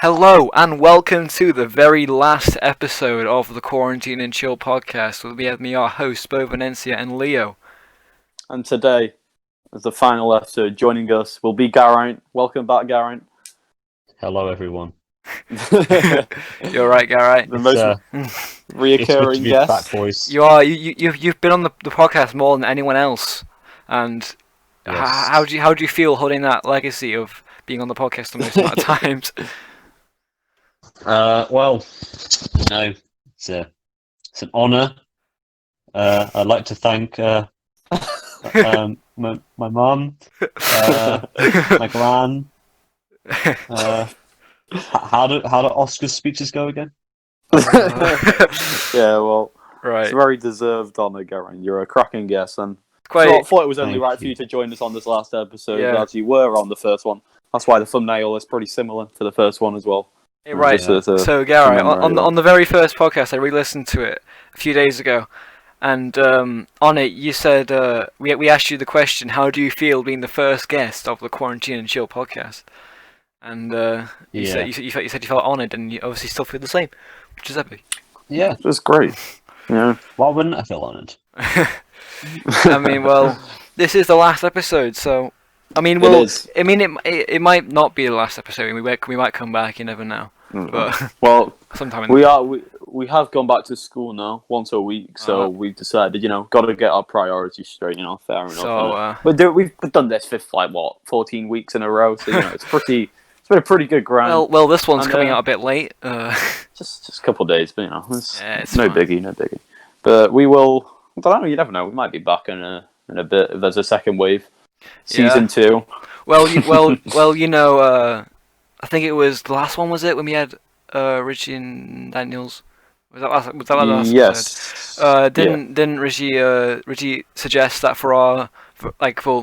Hello and welcome to the very last episode of the Quarantine and Chill podcast with me, our hosts, Beau, and Leo. And today, as the final episode, joining us will be Geraint. Welcome back, Geraint. Hello, everyone. You're right, Geraint. The most reoccurring guest. Back, boys. You are. You've been on the podcast more than anyone else. And Yes. how do you feel holding that legacy of being on the podcast the most amount of times? Well, it's an honour. I'd like to thank my mum, my gran. How do Oscar's speeches go again? Yeah, well, Right. it's a very deserved honour, Geraint. You're a cracking guest, and Quite. I thought it was only Thank right for you. you to join us on this last episode, Yeah. as you were on the first one. That's why the thumbnail is pretty similar to the first one as well. Right. Just to So, Geraint, commemorate on the very first podcast, I re-listened to it a few days ago, and on it you said we asked you the question, how do you feel being the first guest of the Quarantine and Chill podcast? And you said you felt honoured, and you obviously still feel the same, which is epic. Yeah. It was great. Yeah. Why wouldn't I feel honoured? I mean, well, this is the last episode, so I mean, It is. I mean, it might not be the last episode. We might come back. You never know. But Well, sometime in we have gone back to school now once a week, so we've decided, got to get our priorities straight. Fair enough. So, We've done this for 14 weeks in a row, so it's been a pretty good grind. well, this one's And, coming out a bit late. Just a couple of days, but It's no fine. biggie. But we will. I don't know. You never know. We might be back in a bit if there's a second wave, season 2. Well, I think it was the last one. Was it when we had Richie and Daniels? Was that last Yes. episode? Didn't Richie suggest that for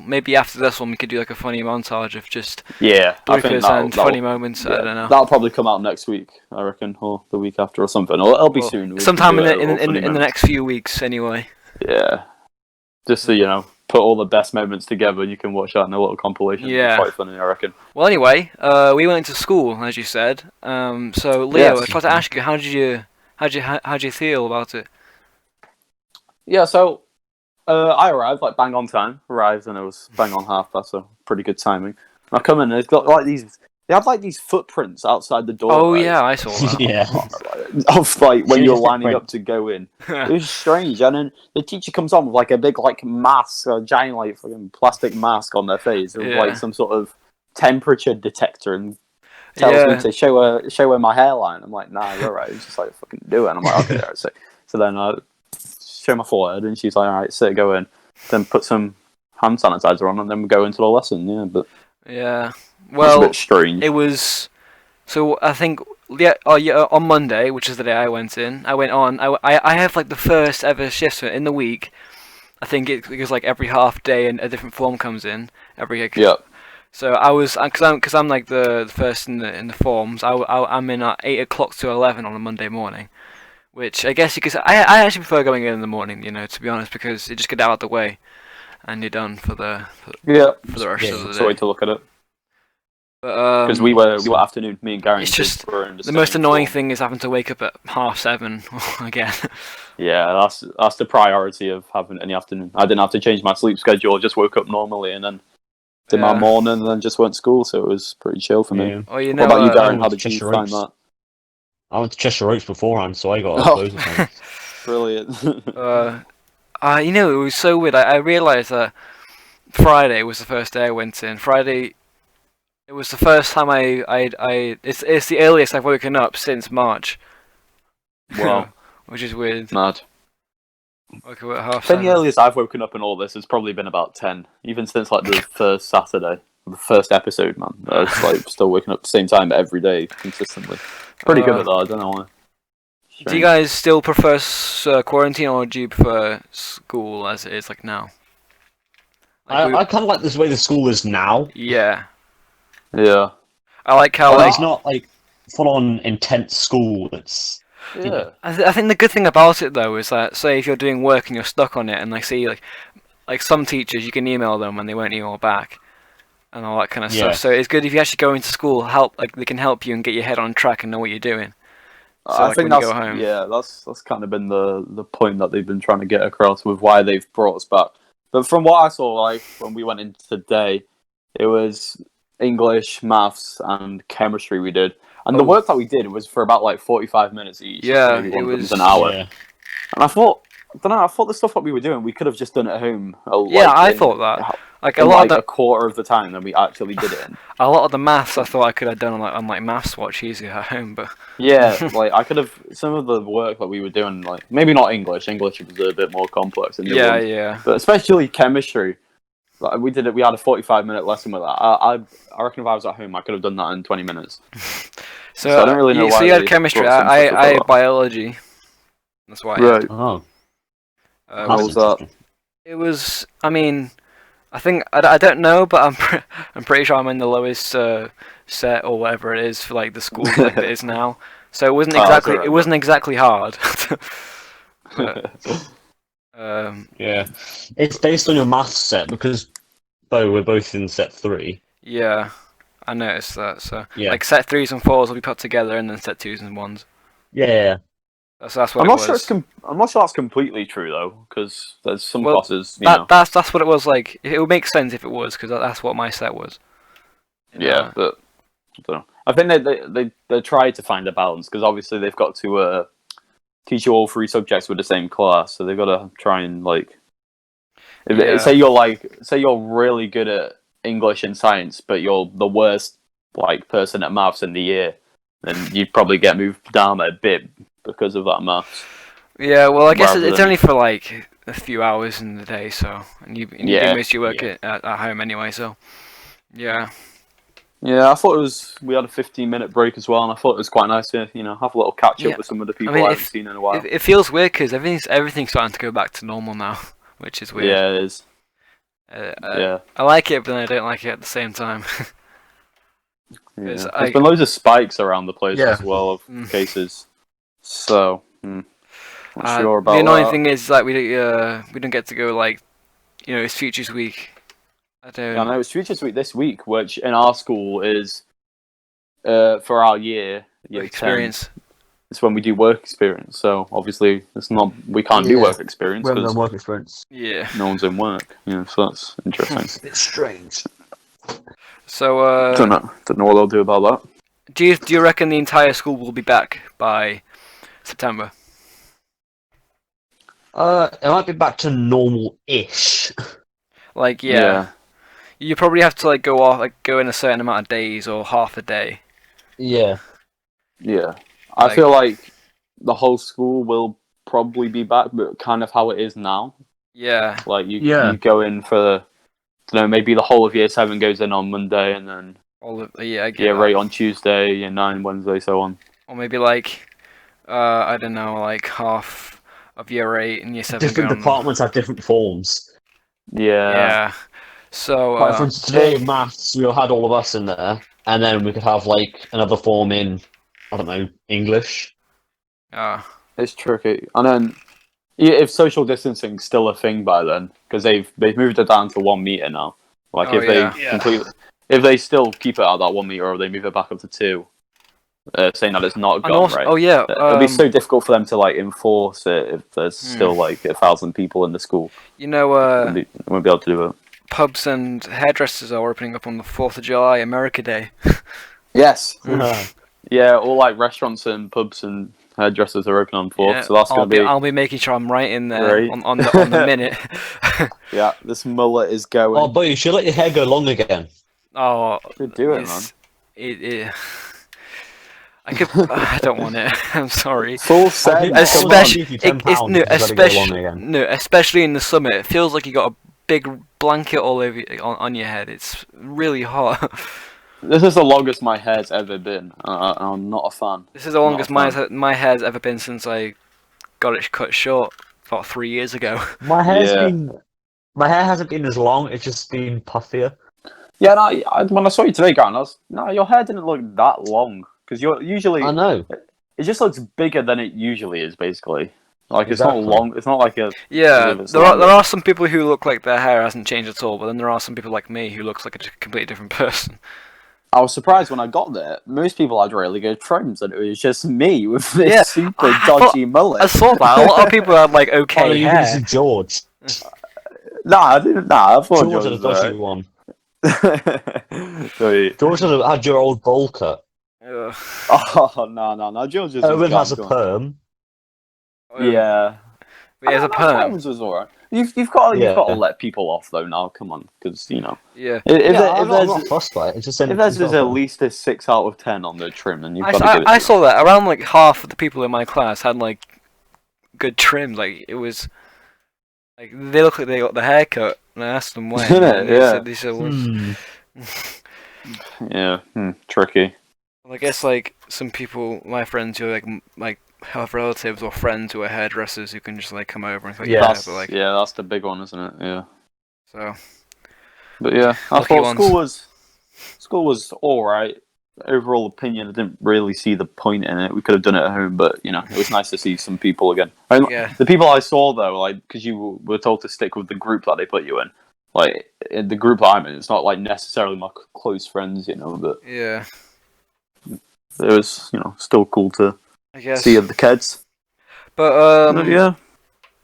maybe after this one we could do like a funny montage of just Yeah. I think bloopers and funny moments. I don't know. That'll probably come out next week, I reckon, or the week after, or something. Or it'll be soon. We can Sometime do in a little funny the moment. next few weeks, anyway. Yeah. Just so put all the best moments together, and you can watch that in a little compilation. Yeah. It's quite funny, I reckon. Well, anyway, we went to school, as you said. So Leo, Yes. I tried to ask you, how did you feel about it? Yeah, so I arrived bang on time. Arrived and it was bang on 1:30, so pretty good timing. And I come in and it's got they had these footprints outside the door. Oh right? yeah, I saw that. Yeah. Of when Change you're the lining footprint. up to go in. It was strange, and then the teacher comes on with a big mask, a giant fucking plastic mask on their face, with Yeah. some sort of temperature detector, and tells me to show her my hairline. I'm like, nah, you're right. It's just fucking do it. And I'm like, okay, alright. So then I show my forehead, and she's like, all right, sit, go in. Then put some hand sanitizer on, and then we go into the lesson. Yeah, but Yeah. it's a Well, bit strange. it was. So I think on Monday, which is the day I went in, I went on. I have the first ever shift in the week. I think it was every half day and a different form comes in every. Yeah. So I was because I'm the first in the forms. I'm in at 8 o'clock to 11 on a Monday morning, which I guess you could say, I actually prefer going in the morning. To be honest, because you just get out of the way, and you're done for the rest of the It's a way day. to look at it. Because Because we were afternoon, me and Gary. It's just were in the same most annoying form. thing is having to wake up at 7:30 again. Yeah, that's the priority of having any afternoon. I didn't have to change my sleep schedule. I just woke up normally and then did my Yeah. morning and then just went to school. So it was pretty chill for me. Yeah. Or What about you, I Darren? went How to did you Cheshire find Oaks. that? I went to Cheshire Oaks beforehand, so I got Oh. loads of time. Brilliant. It was so weird. I realised that Friday was the first day I went in. Friday, it was the first time it's the earliest I've woken up since March. Wow. Which is weird. Mad. Woke up at I think the 7:30. earliest I've woken up in all this has probably been about 10. Even since the first Saturday, the first episode, man. I was still waking up at the same time every day consistently. Pretty good at that. I don't know why. Do you guys still prefer quarantine, or do you prefer school as it is now? I kind of like this way the school is now. Yeah. Yeah. I like how But it's not full on intense school. It's Yeah. I think the good thing about it though is that, say if you're doing work and you're stuck on it, and some teachers you can email them and they won't email back, and all that kind of stuff. So it's good if you actually go into school, they can help you and get your head on track and know what you're doing. So, I think when you go home. that's kind of been the point that they've been trying to get across with why they've brought us back. But from what I saw, like when we went in today, it was English, maths, and chemistry we did, and the work that we did was for about like 45 minutes each. Yeah, maybe it was an hour. Yeah. And I thought the stuff that we were doing, we could have just done at home. I thought that. Like a quarter of the time than we actually did it in. A lot of the maths I thought I could have done on Maths Watch easier at home, but yeah, like I could have some of the work that we were doing, like maybe not English. English was a bit more complex. Yeah. But especially chemistry, like we did it. We had a 45-minute lesson with that. I reckon if I was at home, I could have done that in 20 minutes. So I don't really know why. So you had chemistry. I had biology. That's why. Right. How was that? It was. I mean, I think I don't know, but I'm pretty sure I'm in the lowest set or whatever it is for like the school like it is now. So it wasn't exactly hard. But, yeah, it's based on your maths set because Beau, we're both in set 3. Yeah, I noticed that. So like set 3s and 4s will be put together, and then set 2s and 1s. Yeah. That's what it was. I'm not sure that's completely true though, because there's some classes. That's what it was like. It would make sense if it was, because that's what my set was. Yeah, but I don't know. I think they tried to find a balance because obviously they've got to teach you all 3 subjects with the same class, so they've got to try and like. Say you're really good at English and science, but you're the worst like person at maths in the year, then you'd probably get moved down a bit because of that maths. Yeah, well, I guess it's only for like a few hours in the day, so and you do most of your work at home anyway, so yeah. Yeah, I thought we had a 15-minute break as well, and I thought it was quite nice to have a little catch up with some of the people I haven't seen in a while. It feels weird because everything's starting to go back to normal now, which is weird. Yeah, it is. I like it, but then I don't like it at the same time. There's been loads of spikes around the place as well of cases. So, not sure about that. The annoying thing is like we don't get to go like, it's Futures Week. I don't. Yeah, no, it's Futures Week this week, which in our school is for our year experience. 10, it's when we do work experience. So obviously we can't do work experience. We haven't done work experience. Yeah. No one's in work. Yeah, so that's interesting. It's strange. So don't know what they'll do about that. Do you reckon the entire school will be back by September? It might be back to normal-ish. Like you probably have to go in a certain amount of days or half a day. Yeah. Yeah. I feel like the whole school will probably be back, but kind of how it is now. Yeah. Like you go in for maybe the whole of year 7 goes in on Monday, and then year 8 on Tuesday, year 9 Wednesday, so on. Or maybe I don't know, like half of year 8 and year 7. Different departments have different forms. Yeah. So for instance, today in maths, we had all of us in there, and then we could have like another form in, I don't know, English. It's tricky. And then if social distancing's still a thing by then, because they've moved it down to 1 meter now. Like if they still keep it at that 1 meter, or they move it back up to 2, saying that it's not gone, right? Oh yeah, it'll be so difficult for them to enforce it if there's still 1,000 people in the school. They won't be able to do it. Pubs and hairdressers are opening up on the 4th of July, America Day. Yes. Yeah, all restaurants and pubs and hairdressers are open on 4th, so that's going to be... I'll be making sure I'm right in there on the minute. Yeah, this mullet is going. Oh, but you should let your hair go long again. Oh, do it, man. I don't want it. I'm sorry. Full set. Especially in the summer, it feels like you got a big blanket all over on your head. It's really hot. This is the longest my hair's ever been. I'm not a fan. This is the longest my hair's ever been since I got it cut short about 3 years ago. My hair hasn't been as long. It's just been puffier. Yeah, when I saw you today, Geraint, your hair didn't look that long because you're usually. I know. It just looks bigger than it usually is, basically. Like Exactly. it's not long. It's not like a. Yeah, it's there longer. are some people who look like their hair hasn't changed at all, but then there are some people like me who looks like a completely different person. I was surprised when I got there. Most people had really good trims, and it was just me with this Yeah, super I dodgy mullet. I saw that. A lot of people had like Oh, no, okay you hair. see George. Nah, I didn't. Nah, I thought George George had a was dodgy alright. one. Sweet. George had your old bowl cut. Ugh. Oh no! George is Owen gone. has a perm. Yeah. He has a perm. Owen's was alright. You've got Yeah. to let people off though now. Come on, because Yeah. if I'm there's not fussed by it. It's just saying if there's he's got at a perm. least a 6 out of 10 on the trim, then you've got to give it. I saw that around like half of the people in my class had like good trim. Like it was like they look like they got the haircut. And I asked them when, and they said it was. Yeah, tricky. Well, I guess like some people, my friends who are like have relatives or friends who are hairdressers who can just like come over and cut your hair, but like That's the big one, isn't it? Yeah. so. But yeah, I Lucky thought ones. school was all right. Overall opinion, I didn't really see the point in it. We could have done it at home, but it was nice to see some people again. Yeah. The people I saw though, like because you were told to stick with the group that they put you in. Like in the group that I'm in, it's not like necessarily my close friends, but Yeah. it was still cool to I guess. see the kids. But yeah.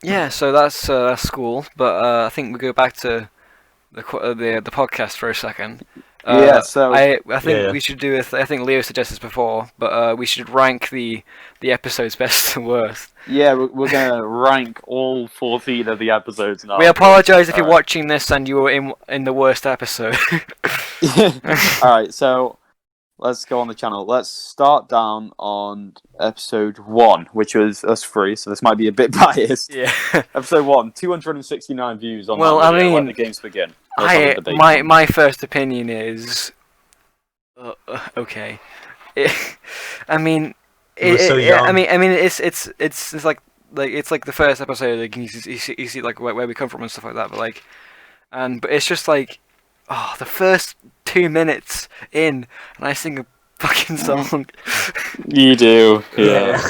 Yeah. So that's school. But I think we go back to the podcast for a second. So I think we should do it. I think Leo suggested this before, but we should rank the episodes best to worst. Yeah, we're gonna rank all 14 of the episodes now. We apologise if you're watching this and you were in the worst episode. Alright, so let's go on the channel. Let's start down on episode 1, which was us three, so this might be a bit biased. Yeah. Episode 1, 269 views on Well, that video. I mean, Let the games begin. Let's have a debate. my first opinion is okay. I mean, it's like it's like the first episode. Like you see like where we come from and stuff like that. But like, but it's just like, the first 2 minutes in, and I sing a fucking song. You do, yeah.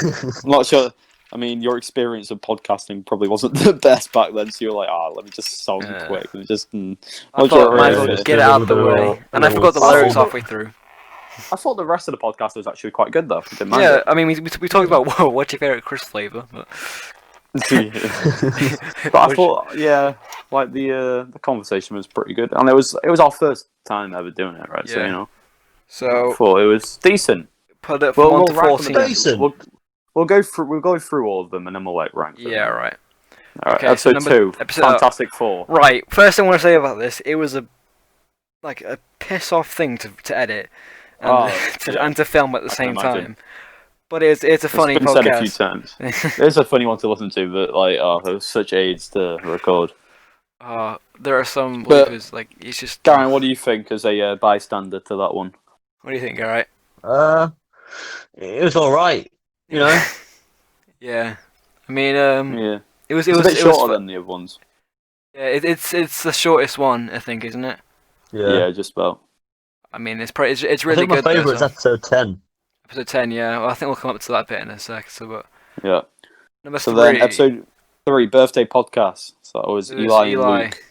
I'm not sure. I mean, your experience of podcasting probably wasn't the best back then, so you're like, let me just song quick and just. I thought might as well just get it out of the way, and I forgot the lyrics halfway through. I thought the rest of the podcast was actually quite good though. Yeah, I mean, we talked about what's your favorite crisp flavor, but. But I thought, like the conversation was pretty good, and it was our first time ever doing it, right? Yeah. So I thought it was decent. Put it from 1 to 14. Decent. We'll go through all of them, and then we'll rank them. Yeah, right. All right. Okay, episode 2, Fantastic Four. Right. First thing I want to say about this, it was a piss off thing to edit and to film at the same time. But it's a funny been podcast. Said a few times. It's a funny one to listen to, but there was such aids to record. There are some bloopers, like it's just. Geraint, what do you think as a bystander to that one? What do you think, Geraint? It was all right. Yeah. I mean, it was a bit shorter than the other ones. Yeah, it's the shortest one, I think, isn't it? Yeah, just about. I mean, it's really I think good. My favourite is episode 10. Episode 10, yeah. Well, I think we'll come up to that bit in a sec. Yeah. Number 3. Then episode 3, birthday podcast. So that was Eli and Luke.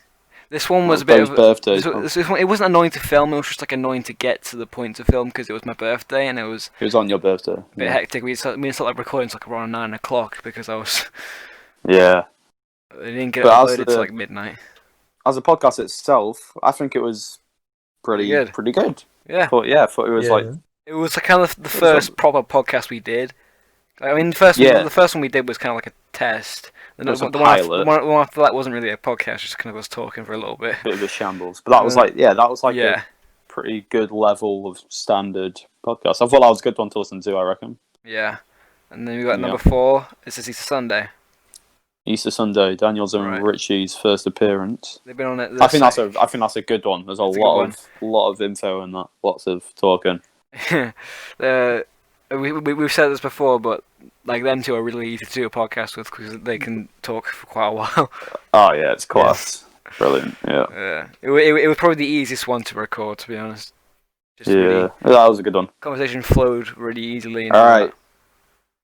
This one was a bit of birthday. This one, it wasn't annoying to film. It was just like annoying to get to the point to film because it was my birthday and it was. It was on your birthday. A bit hectic. We started like recording like around 9 o'clock because I was. Yeah. I didn't get it uploaded till like midnight. As a podcast itself, I think it was pretty good. Yeah. I thought it was like. It was like kind of the first proper podcast we did. I mean, the first one we did was kind of like a test. It was a pilot. The one after that wasn't really a podcast; just kind of us talking for a little bit. Bit of a shambles, but that was a pretty good level of standard podcast. I thought that was a good one to listen to. I reckon. Yeah, and then we got number 4. This is Easter Sunday. Easter Sunday, Daniel's and Richie's first appearance. They've been on it. I think that's a good one. There's a lot of info in that, lots of talking. We've said this before, but like them two are really easy to do a podcast with because they can talk for quite a while. Oh yeah, it's class. Yeah. Brilliant. Yeah. It was probably the easiest one to record, to be honest. Just that was a good one. Conversation flowed really easily. All right.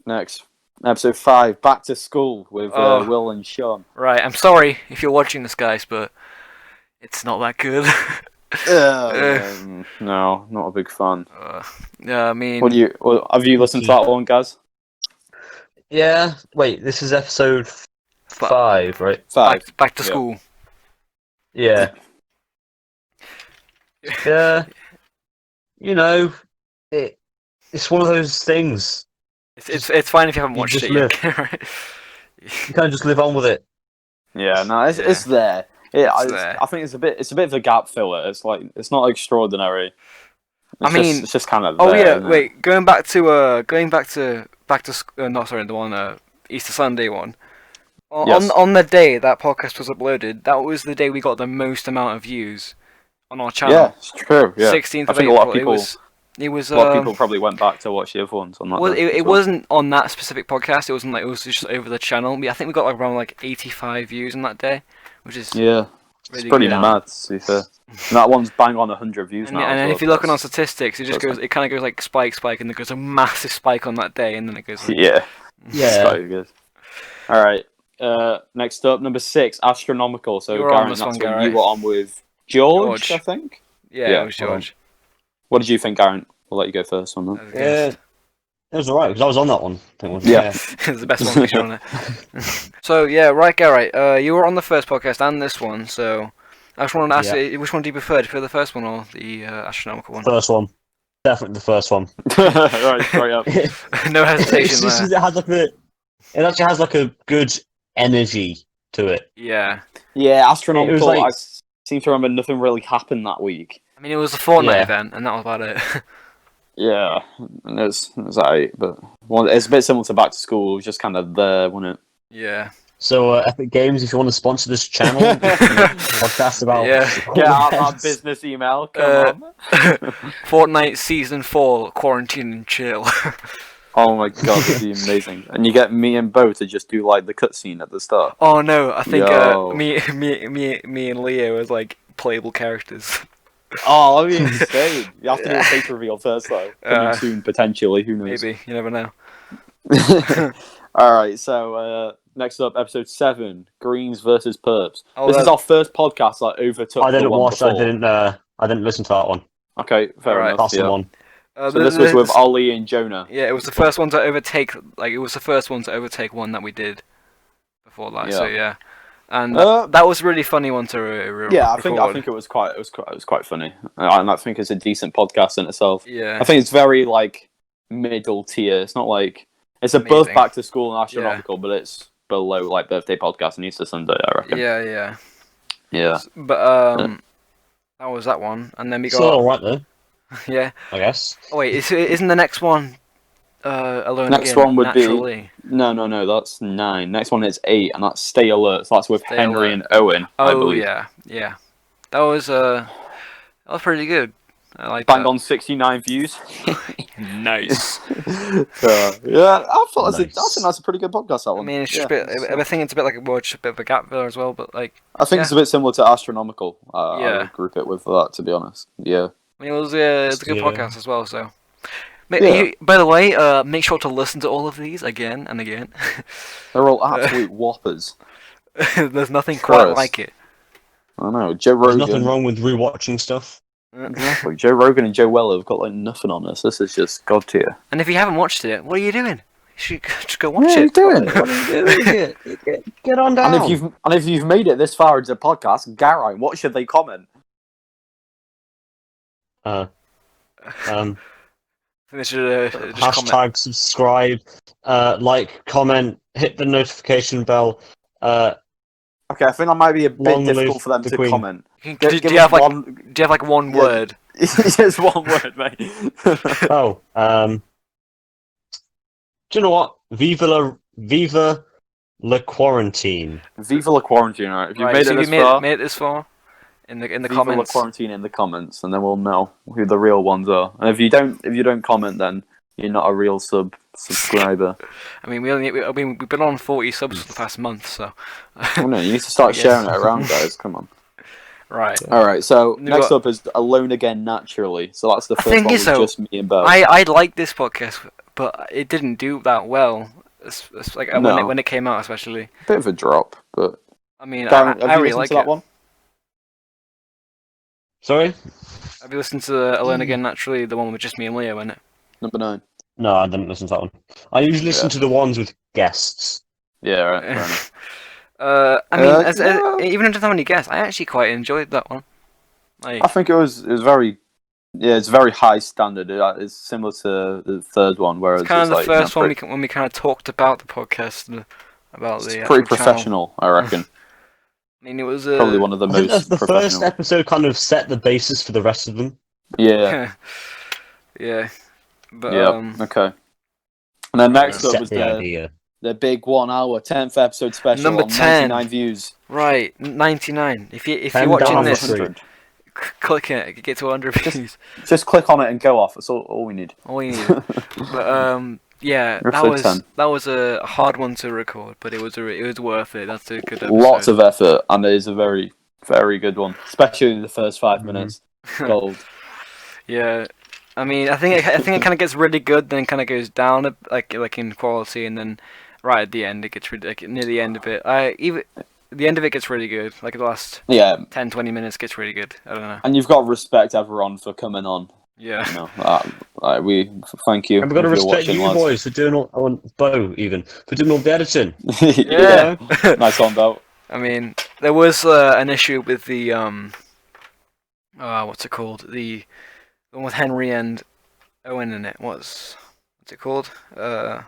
Next, Episode 5, Back to School with Will and Sean. Right, I'm sorry if you're watching this, guys, but it's not that good. No, not a big fan. Yeah, I mean... Have you listened to that one, guys? Yeah. Wait, this is episode 5, right? 5. Back to school. Yeah. Yeah. You know, it's one of those things. It's fine if you haven't watched it yet. Right? You can't just live on with it. Yeah, no, it's there. I think it's a bit of a gap filler. It's like it's not extraordinary. It's just kind of. Wait. Going back to the one Easter Sunday one. On the day that podcast was uploaded, that was the day we got the most amount of views on our channel. Yeah, it's true. Yeah, 16th of I think April. a lot of people. It was a lot of people probably went back to watch the other ones on that. Well, it wasn't on that specific podcast. It was just over the channel. I think we got around 85 views on that day, which is really it's pretty mad. To be fair, and that one's bang on 100 views now. And if you're looking on statistics, it kind of goes like spike, and there goes a massive spike on that day, and then it goes. Yeah. It's quite good. All right. Next up, number 6, astronomical. So Geraint, that's when you were on with George, I think. Yeah, it was George. What did you think, Geraint? We'll let you go first on that. Yeah, it was alright because I was on that one. It was the best one we showed on it. So yeah, right, Geraint. You were on the first podcast and this one, so I just wanted to ask you, which one do you prefer? Do you prefer the first one or the astronomical one? First one, definitely the first one. Right, straight up. No hesitation there. It actually has like a good energy to it. Yeah. Yeah, astronomical. I seem to remember nothing really happened that week. I mean, it was a Fortnite event, and that was about it. Yeah, and it was alright, but it's a bit similar to Back to School. It was just kind of there, wasn't it? Yeah. So, Epic Games, if you want to sponsor this channel, podcast about... Get out our business email, come on. Fortnite Season 4, Quarantine and Chill. Oh my god, that'd be amazing. And you get me and Beau to just do, like, the cutscene at the start. Oh no, I think me and Leo as, like, playable characters. Oh, that'd be insane. You have to do a face reveal first, though. Coming soon, potentially. Who knows? Maybe. You never know. Alright, so next up, episode 7, Greens versus Perps. Oh, this is our first podcast that overtook I didn't watch. before. I didn't listen to that one. Okay, fair enough. That's the one. So this was with Ollie and Jonah. Yeah, it was the first one to overtake. It was the first one to overtake one that we did before that. Yeah. So yeah, and that was a really funny one to I think it was quite funny, and I think it's a decent podcast in itself. Yeah, I think it's very like middle tier. It's not like it's above Back to School and astronomical, but it's below like Birthday Podcast and Easter Sunday, I reckon. Yeah. But that was that one, and then we got. It's alright though. Yeah. I guess. Oh wait, isn't the next one Alone Next Again, one would Naturally? No, that's 9. Next one is 8, and that's Stay Alert. So that's with Stay Henry Alert. and Owen, I believe. Yeah. That was pretty good. I like Bang that. on 69 views. Nice. Yeah, I think that's a pretty good podcast, that I one. mean, it's just I think it's a bit like a bit of a gap filler as well, but like. I think it's a bit similar to Astronomical. I would group it with that, to be honest. Yeah. I mean, it's a good podcast as well, so. By the way, make sure to listen to all of these again and again. They're all absolute whoppers. There's nothing quite like it. I know. Joe Rogan. There's nothing wrong with rewatching stuff. Exactly. Joe Rogan and Joe Weller have got like nothing on us. This is just god tier. And if you haven't watched it, what are you doing? You should just go watch it. What are you doing? Get on down. And if you've made it this far into the podcast, Geraint, what should they comment? They should just hashtag comment. subscribe, like, comment, hit the notification bell. Okay, I think that might be a bit difficult for them to Queen. comment. Do you have like one word? Just one word, mate. Do you know what? Viva la quarantine. Viva la quarantine, alright. If you've made it this far, in the Viva comments. la quarantine in the comments, and then we'll know who the real ones are. And if you don't comment, then you're not a real subscriber. I mean, we've been on 40 subs for the past month, so. Well, no, you need to start sharing it around, guys. Come on. Right. All right. So next up is Alone Again Naturally. So that's the first one with just me and Beau. I like this podcast, but it didn't do that well. It's like No. when it came out, especially. Bit of a drop, but I mean, Geraint, I have you really listened like to that it. one? Sorry? Have you listened to Alone Again Naturally, the one with just me and Leo in it? Number 9. No, I didn't listen to that one. I usually listen to the ones with guests. Yeah, right. Fair enough. I mean, Yeah. even if I don't have any guests, I actually quite enjoyed that one. Like, I think it was very. Yeah, it's very high standard. It's similar to the third one, whereas it's kind of the like, first one pretty, when we kind of talked about the podcast and about it's the pretty actual professional, I reckon. I mean, it was Probably one of the I think most the first professional. episode kind of set the basis for the rest of them. Yeah. yeah, but Yeah. Okay. And then next up Set was the idea. the big 1 hour 10th episode special Number on 10. 99 views. right, 99. If you're 10 watching down the this, street. click it, get to 100 views. Just click on it and go off. That's all we need. All you need. But yeah, Episode 10. that was a hard one to record, but it was worth it. That's a good episode. Lots of effort, and it is a very, very good one, especially the first 5 minutes. Gold. Yeah, I mean, I think it kind of gets really good, then kind of goes down like in quality, and then right at the end it gets really, like, near the end of it. The end of it gets really good. Like the last 10-20 minutes gets really good. I don't know. And you've got to respect everyone for coming on. Yeah. You know, we thank you. And we've got to if you're respect watching, you lads. boys for doing all, Beau even, for doing all the editing. Yeah. Nice on, Beau. I mean, there was an issue with the what's it called? The one with Henry and Owen in it. What's it called? I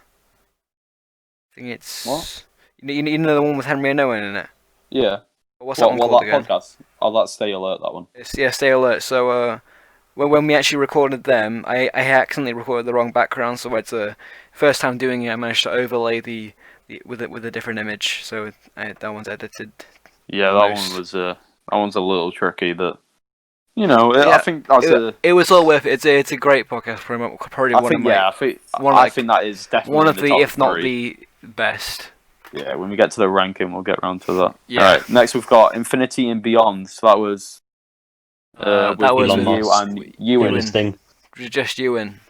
think it's What? You know the one with Henry and Owen in it. Yeah. What's that one called again? Podcast? Oh, that's Stay Alert, that one. Stay alert. So when we actually recorded them, I accidentally recorded the wrong background. So it's first time doing it, I managed to overlay the with a different image. So that one's edited. Yeah, that one's a little tricky, but you know, I think it was all worth it. It's a great podcast. Probably I think that is definitely one of the the, top if not 3. the best. Yeah, when we get to the ranking, we'll get round to that. Yeah. All right, next we've got Infinity and Beyond. So that was that was Elon you Musk. and Ewan. Doing his thing. Just you in.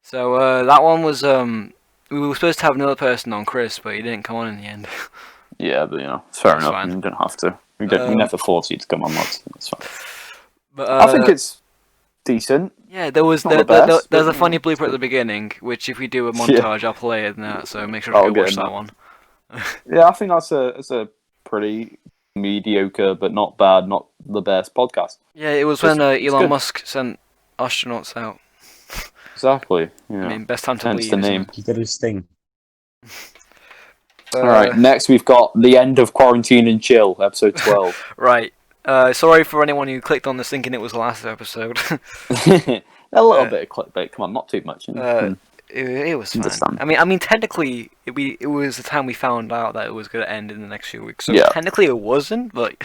So that one was we were supposed to have another person on, Chris, but he didn't come on in the end. Yeah, but you know, it's fair That's enough. fine. You don't have to. We never force you to come on, lads. It's fine. But I think it's decent. yeah, there was not the best, there's a but, funny it's blooper at good. the beginning, which if we do a montage, I'll play it in that. So make sure I'll to go get watch in that that. one. Yeah, I think that's a pretty mediocre, but not bad, not the best podcast. Yeah, it was It's when Elon good. Musk sent astronauts out. Exactly. Yeah. I mean, best time to Hence leave. the isn't name. He did his thing. it? All right. Next, we've got the end of Quarantine and Chill, episode 12. Right. Sorry for anyone who clicked on this thinking it was the last episode. A little bit of clickbait. Come on, not too much. It was fine. Understand. I mean, technically, it was the time we found out that it was going to end in the next few weeks. So Yeah. technically, it wasn't. But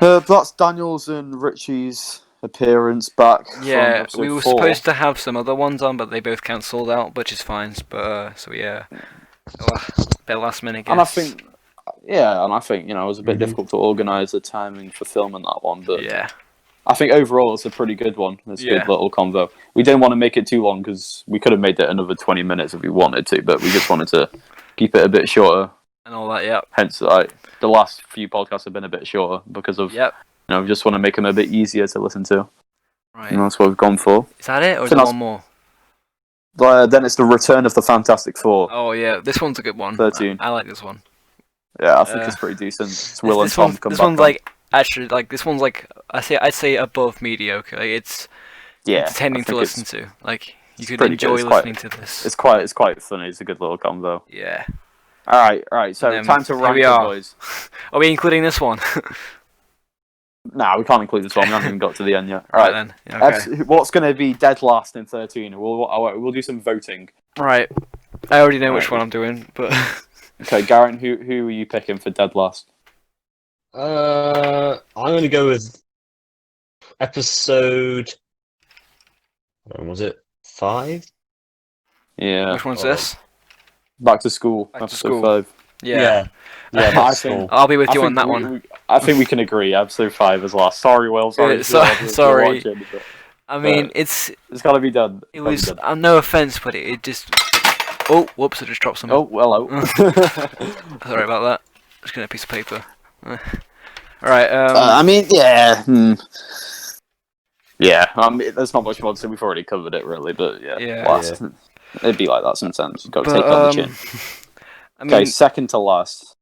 That's Daniel's and Richie's appearance back. yeah, from episode we were 4. supposed to have some other ones on, but they both cancelled out, which is fine. But so yeah, bit last minute. And I think, you know, it was a bit difficult to organise the timing for filming that one, but yeah, I think overall it's a pretty good one. It's a Yeah. good little convo. We didn't want to make it too long because we could have made it another 20 minutes if we wanted to, but we just wanted to keep it a bit shorter. and all that. Yep. Hence, the last few podcasts have been a bit shorter because of, Yep. you know, we just want to make them a bit easier to listen to. Right. And that's what we've gone for. Is that it, or is So there that's- one more? Then it's the Return of the Fantastic Four. Oh yeah, this one's a good one. 13. I like this one. Yeah, I think it's pretty decent. It's Will and Tom come this back one's on. like actually like this one's like I'd say above mediocre. Like, it's entertaining to listen to. Like you could pretty good. enjoy It's quite- listening to this. It's quite funny. It's a good little combo. Yeah. All right. So And then time to here rank we it, are. boys. Are we including this one? Nah, we can't include this one. We haven't even got to the end yet. All Right right. then. Okay. What's going to be dead last in 13? We'll do some voting. Right. I already know which Right. one I'm doing, but Okay, Geraint, who are you picking for dead last? I'm going to go with episode. When was it? 5? Yeah, which one's Oh. this? Back to School, Back to episode School. 5. Yeah. Yeah, I that's think- cool. I'll be with I you think on that we- one. I think we can agree. Episode 5 is last. Sorry, Will. Sorry. Sorry. Watching, but I mean, it's got to be done. it was no offense, but it just Oh, whoops! I just dropped something. Oh, hello. Sorry about that. Just getting a piece of paper. Alright, I mean, yeah. Yeah, there's not much more to say. We've already covered it, really, but yeah. It'd be like that sometimes. You've got to take it on the chin. I mean, Okay, second to last.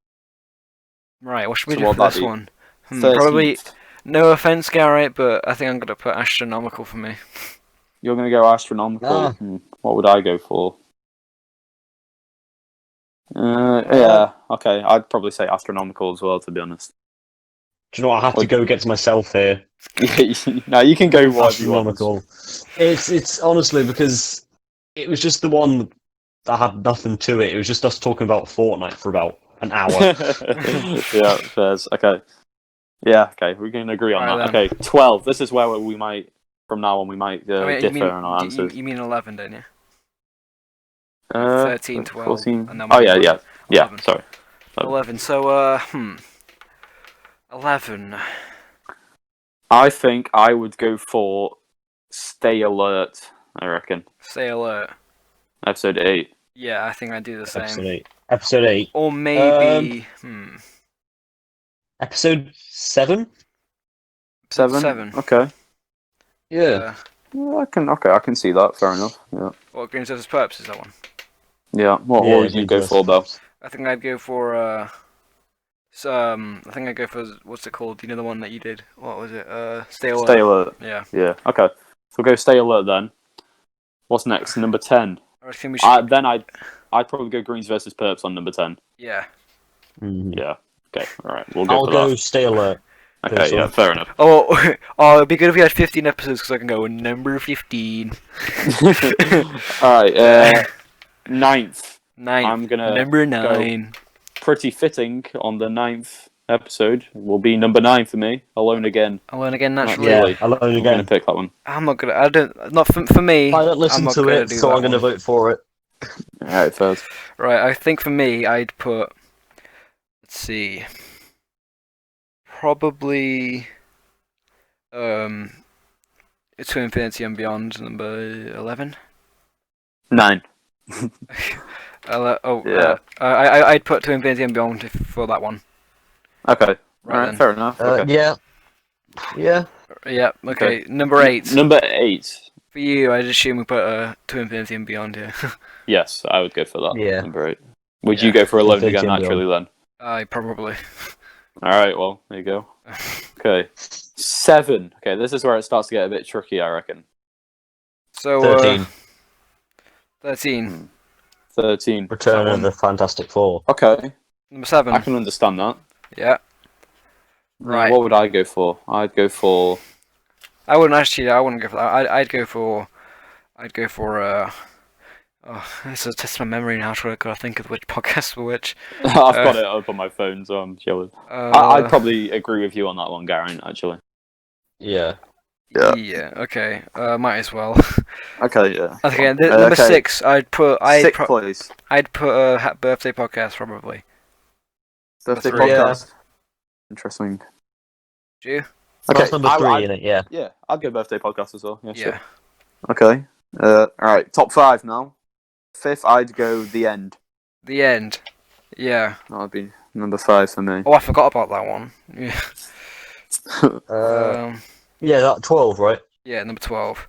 Right, what should we So do what for would this that one? be? 13th. Probably, no offense, Geraint, but I think I'm going to put astronomical for me. You're going to go astronomical. What would I go for? Yeah, okay. I'd probably say astronomical as well, to be honest. Do you know what? I have to go against myself here. No, you can go whatever you want. Astronomical. It's honestly because it was just the one that had nothing to it. It was just us talking about Fortnite for about an hour. Yeah, fairs. Okay. Yeah, okay. We can agree on Right, that. then. Okay, 12. This is where we might, from now on, we might differ on our you answers. you mean 11, don't you? 13, 13, 12, 14. and then Oh, we yeah, do yeah. 11. Yeah, sorry. 11, so, 11. I think I would go for Stay Alert, I reckon. Stay alert. Episode 8. Yeah, I think I do the same. Episode 8. Or maybe, Episode 7? 7? Okay. Yeah. Yeah, I can see that. Fair enough. Yeah. What, Green Surface Perps is that one? Yeah. What would you go for, Beau? I think I'd go for, I think I'd go for, what's it called? You know the one that you did? What was it? Stay Alert. Stay Alert. Yeah. Yeah. Okay. So we'll go Stay Alert then. What's next? Number 10. I think we should... Then I'd probably go Greens versus Perps on number 10. Yeah. Mm-hmm. Yeah. Okay. All right. We'll go I'll for go that. Stay Alert. Okay. Yeah. Fair enough. Oh, it'd be good if we had 15 episodes because I can go number 15. All right. 9th. 9. I'm gonna number 9. Pretty fitting on the 9th episode will be number 9 for me. Alone Again. Alone Again, naturally. Really. Alone I'm Again. gonna pick that one. I'm not gonna. I don't. Not for me. I don't listen to it, so I'm gonna vote for it. All right. First. Right. I think for me, I'd put. Let's see. Probably. To Infinity and Beyond, number 11. 9. Yeah. I'd put To Infinity and Beyond for that one. Okay. Right, Alright, fair enough. Okay. Yeah. Yeah. Yeah. Okay. Number 8. Number 8. For you, I'd assume we put To Infinity and Beyond here. Yes, I would go for that. Yeah. Number 8. Would you go for Alone Infinity Again and naturally then? I probably. Alright, well, there you go. Okay. 7. Okay, this is where it starts to get a bit tricky, I reckon. So 13. 13. 13. Return of the Fantastic Four. Okay, Number 7. I can understand that. Yeah. Right. What would I go for? I'd go for... I wouldn't actually. I wouldn't go for that. I'd go for. Oh, this is a test of my memory now. I gotta think of which podcast were which. I've got it up on my phone, so I'm jealous. I'd probably agree with you on that one, Geraint, actually. Yeah. Yeah. Okay. Might as well. Okay, yeah. Okay. Number 6. I'd put. Sixth place. I'd put a birthday podcast probably. Birthday Number 3. podcast. Interesting. Do you? Okay, That's number 3 in it, yeah. Yeah, I'd go birthday podcast as well. Yeah, Yeah. sure. Okay. Alright, top 5 now. 5th, I'd go The End. The End. Yeah. That'd be number 5 for me. Oh, I forgot about that one. Yeah. Yeah, that 12, right? Yeah. Number 12.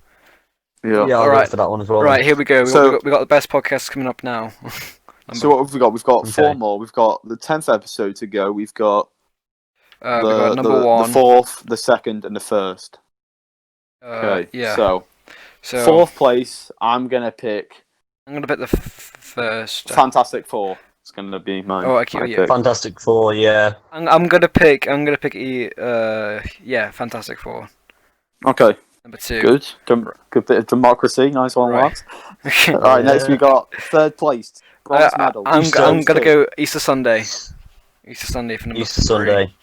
Yeah. Yeah, I'll Alright. vote for that one as well. Right. Here we go. We got the best podcast coming up now. So what have we got? We've got 4 Okay. more. We've got the 10th episode to go. We've got we got number 1. the 4th, the 2nd, and the 1st. Okay. Yeah. So So 4th place, I'm gonna pick I'm gonna pick the first. Fantastic Four. It's gonna be mine. Oh, okay, my yeah. pick. Fantastic Four, yeah. I'm gonna pick. Fantastic Four. Okay. Number 2. Good. Good bit of democracy. Nice one, Right. lads. All right. Next we got 3rd place. Bronze medal. I'm gonna go Easter Sunday. Easter Sunday for number Easter 3. Sunday.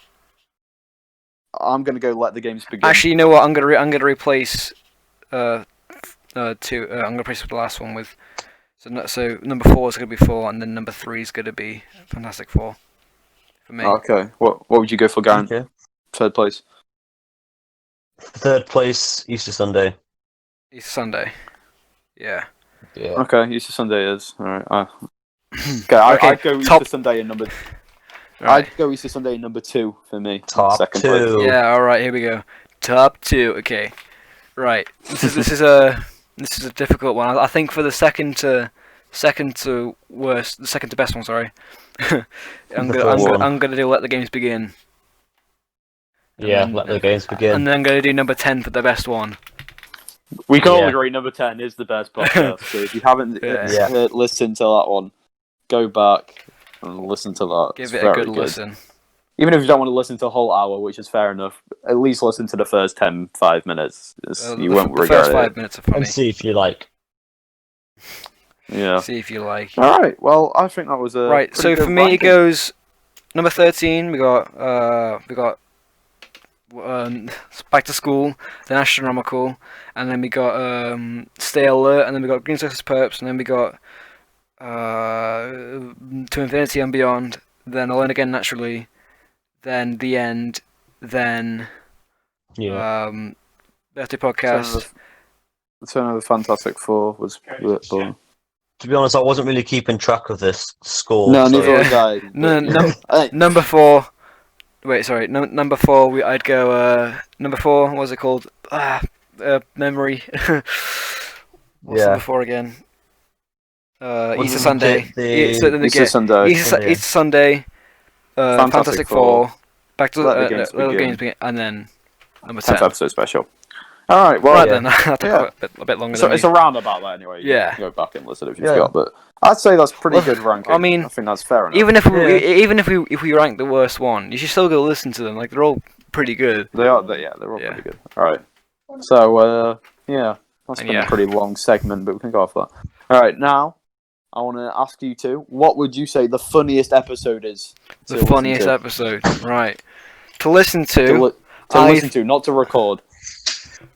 I'm gonna go Let the Games Begin. Actually, you know what? I'm gonna replace 2. I'm gonna replace the last one with. So number 4 is gonna be 4, and then number 3 is gonna be Fantastic Four. For me. Okay. What would you go for, Geraint? Okay. 3rd place. 3rd place, Easter Sunday. Easter Sunday. Yeah. Yeah. Okay, Easter Sunday is alright. Okay, I'd go Easter Sunday in number. Right. I'd go Easter Sunday in number 2 for me. Top second 2. place. Yeah. All right. Here we go. Top 2. Okay. Right. This is a difficult one. I think for the second to worst, the second to best one. Sorry. I'm gonna do Let the Games Begin. Yeah, Let the Games Begin. And then I'm gonna do number 10 for the best one. We can all agree number 10 is the best podcast. So if you haven't listened to that one, go back and listen to that. Give it a good listen. Even if you don't want to listen to a whole hour, which is fair enough, at least listen to the first 5 minutes. You won't regret it. The first 5 minutes are funny. And see if you like. Yeah. See if you like. All right. Well, I think that was a right. So for me, it goes number 13. We got Back to School, then Astronomical, and then we got Stay Alert, and then we got Green vs. Perps, and then we got To Infinity and Beyond, then Alone Again Naturally, then The End, then Birthday Podcast. Return of the Fantastic Four was fun. To be honest, I wasn't really keeping track of this score. No, neither was I. Number 4. Wait, sorry. Number 4. I'd go. Number 4. What was it called? Memory. What's number 4 again? Easter Sunday. Easter Sunday. Easter Sunday. Fantastic Four. Back to the Games Begin, and then number 10. 10th episode special. All right. Well, then I took a bit longer. So it's around about that anyway. You can go back and listen if you forgot, but I'd say that's pretty good ranking. I mean, I think that's fair enough. Even if we rank the worst one, you should still go listen to them. Like they're all pretty good. They're all pretty good. All right. So that's been a pretty long segment, but we can go off that. All right, now I want to ask you two, what would you say the funniest episode is? The funniest episode, right? To listen to. To listen to, not to record.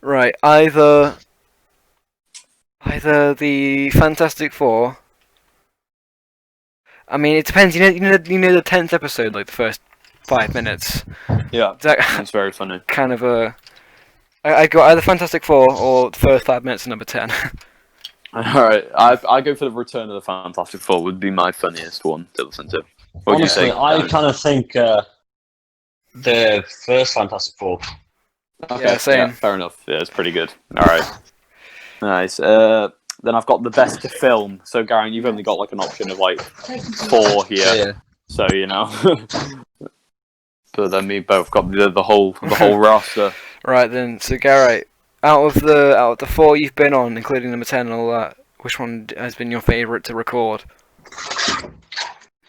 Right, either the Fantastic Four. I mean, it depends. You know the 10th episode, like the first 5 minutes. Yeah, that's very funny. Kind of a. I go either Fantastic Four or the first 5 minutes of number 10. All right, I go for the Return of the Fantastic Four. Would be my funniest one to listen to. What do you Honestly, say? I kind of think the first Fantastic Four. Okay, yeah, same. Yeah, fair enough. Yeah, it's pretty good. All right, nice. Then I've got the best to film. So, Geraint, you've only got like an option of like 4 here. Yeah. So you know. But then we both got the whole roster. Right then, so Geraint, out of the 4 you've been on, including number 10 and all that, which one has been your favourite to record?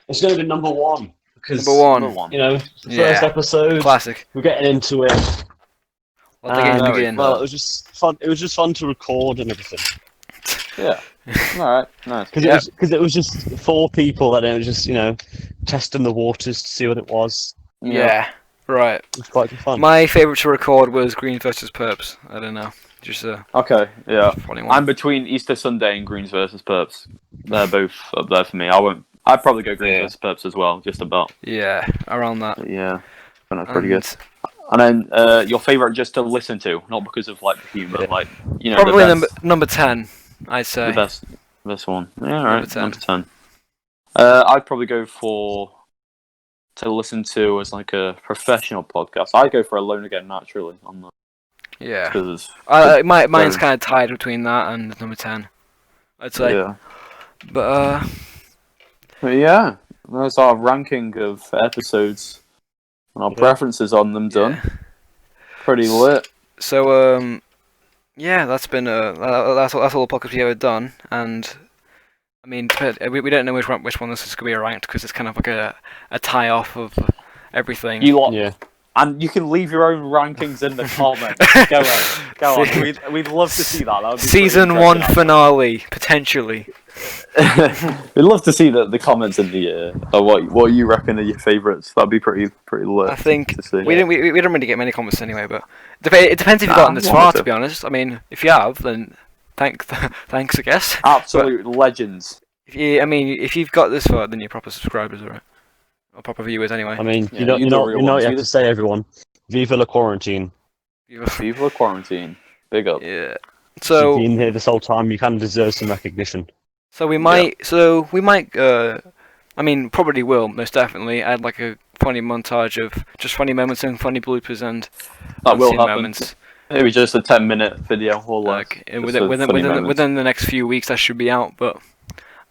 It's going to be number 1 because number one. You know, the first episode, classic. We're getting into it. Let the games begin. Well, it was just fun. It was just fun to record and everything. Yeah. All right. Nice. Because it was just 4 people that it was just testing the waters to see what it was. Yeah. Right. It was quite fun. My favourite to record was Green vs. Perps. I don't know. Just okay. Yeah. Funny one. I'm between Easter Sunday and Greens vs. Perps. They're both up there for me. I'd probably go Greens vs. Perps as well. Just about. Yeah. Around that. But yeah. That's pretty good. And then your favourite just to listen to, not because of like the humour, like probably the best, number 10. I'd say the best one. Yeah, all right. Number 10. I'd probably go for to listen to as like a professional podcast. I'd go for Alone Again Naturally on that. Yeah. Mine's kind of tied between that and number 10. I'd say. Yeah. But yeah, that's our ranking of episodes. And our preferences on them done. Pretty lit. So that's been that's all the podcasts we've ever done, and I mean we don't know which one this is going to be ranked because it's kind of like a tie off of everything. And you can leave your own rankings in the comments. Go on. We'd love to see that. That would be Season 1 finale potentially. We'd love to see the comments in the what you reckon are your favourites. That'd be pretty lit. I think we don't really get many comments anyway, but it depends if you've gotten this far. To be honest, I mean, if you have, then thanks, I guess. Absolute legends. If you've got this far, then you're proper subscribers, right? Or proper viewers, anyway. I mean, you know what you have to say, everyone. Viva la quarantine. Viva la quarantine. Big up. Yeah. So You've been here this whole time. You kind of deserve some recognition. So we might. I mean, probably will most definitely add like a funny montage of just funny moments and funny bloopers and That will unseen happen. moments. Maybe just a 10-minute video or less. Like within the next few weeks, that should be out. But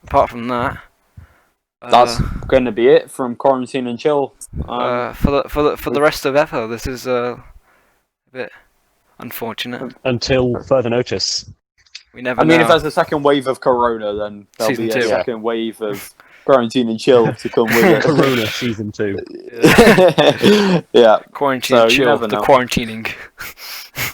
apart from that, that's going to be it from Quarantine and Chill. for the rest of ever, this is a bit unfortunate. Until further notice. We never. I mean, know. if there's a second wave of Corona, then there'll Season be a 2. second wave of Quarantine and Chill to come with it. Corona season 2. Yeah. Quarantine So, you chill. never The know. quarantining.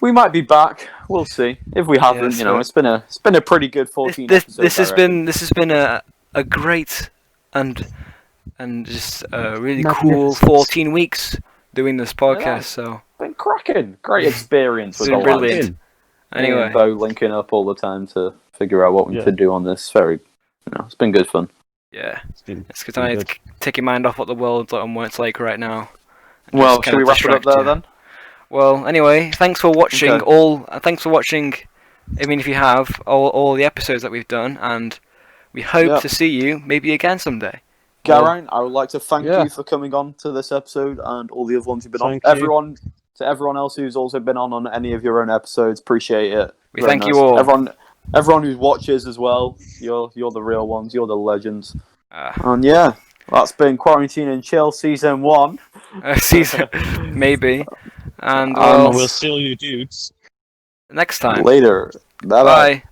We might be back. We'll see. If we haven't, Yeah, you know, so- it's been a pretty good 14 episodes. This has I reckon. been a great and just really cool Magnificent. 14 weeks doing this podcast. Yeah. So Been cracking. Great experience with been the brilliant. lads. Anyway. Me and Beau linking up all the time to figure out what we could do on this. It's been good fun. Yeah, been it's good to take your mind off what the world's like and what it's like right now. and Well, just should kinda we wrap it up distract there you. then? Well, anyway, thanks for watching Okay. Thanks for watching. I mean, if you have all the episodes that we've done, and we hope Yep. to see you maybe again someday. Geraint, I would like to thank Yeah. you for coming on to this episode and all the other ones you've been Thank on. you. To everyone else who's also been on any of your own episodes, appreciate it. We Very thank you nice. all. Everyone who watches as well, you're the real ones. You're the legends. Uh, And yeah, that's been Quarantine and Chill season 1. season maybe, and We'll steal you dudes. next time. Later. Bye bye.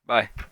Bye. Bye.